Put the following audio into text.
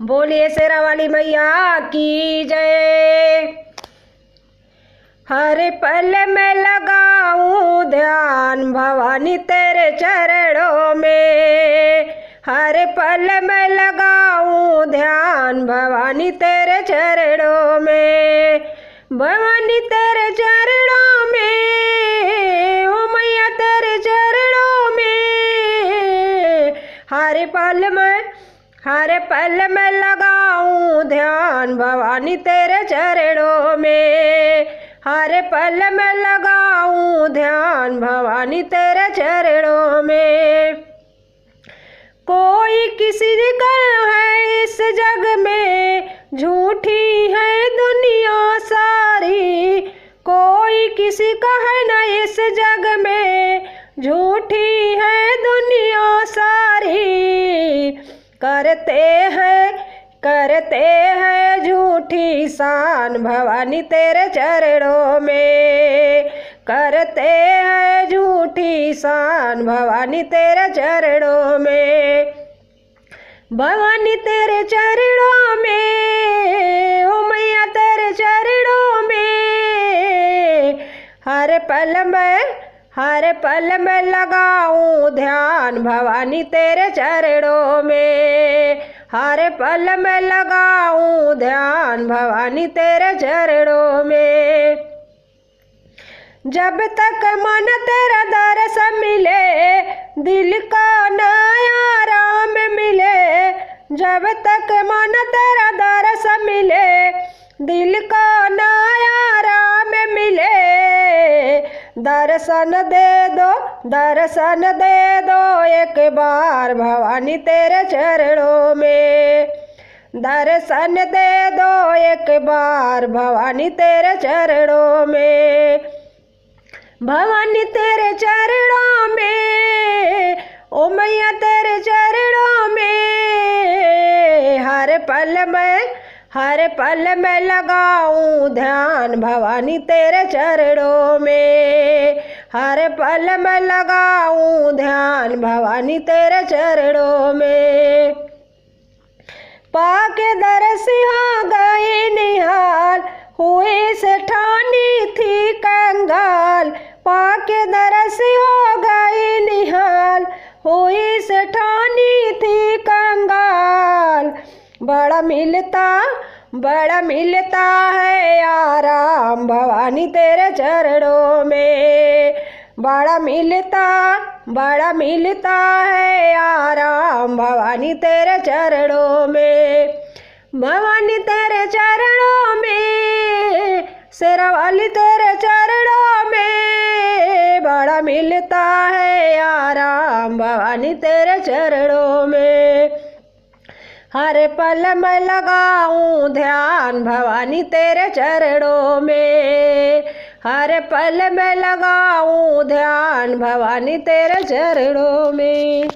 बोलिए शेरा वाली मैया की जय। हर पल में लगाऊं ध्यान भवानी तेरे चरणों में। हर पल में लगाऊं ध्यान भवानी तेरे चरणों में। भवानी तेरे चरणों में, ओ मैया तेरे चरणों में। हर पल में लगाऊं ध्यान भवानी तेरे चरणों में। हर पल में लगाऊं ध्यान भवानी तेरे चरणों में। कोई किसी का है इस जग में, झूठी है दुनिया सारी। कोई किसी का है न इस जग में, झूठी है दुनिया सारी। करते हैं झूठी शान भवानी तेरे चरणों में। करते हैं झूठी शान भवानी तेरे चरणों में। भवानी तेरे चरणों में, ओ मैया तेरे चरणों में। हर पल में लगाऊं ध्यान भवानी तेरे चरणों में। हर पल में लगाऊं ध्यान भवानी तेरे चरणों में। जब तक मन तेरा दर्शन मिले, दिल का नया आराम मिले। जब तक मन तेरा दर्शन मिले, दिल का नया आराम मिले। दर्शन दे दो एक बार भवानी तेरे चरणों में। दर्शन दे दो एक बार भवानी तेरे चरणों में। भवानी तेरे चरणों में, ओ मैया तेरे चरणों में। हर पल में लगाऊं ध्यान भवानी तेरे चरणों में। हर पल में लगाऊं ध्यान भवानी तेरे चरणों में। पाके दरस हो गए निहाल, हुए से ठानी थी कंगाल। पाके दरस हो गए निहाल, हुई से ठानी थी कंगाल। बड़ा मिलता है आराम भवानी तेरे चरणों में। बड़ा मिलता है आराम भवानी तेरे चरणों में। भवानी तेरे चरणों में, शेरा वाली तेरे चरणों में। बड़ा मिलता है आराम भवानी तेरे चरणों में। हर पल में लगाऊं ध्यान भवानी तेरे चरणों में। हर पल में लगाऊं ध्यान भवानी तेरे चरणों में।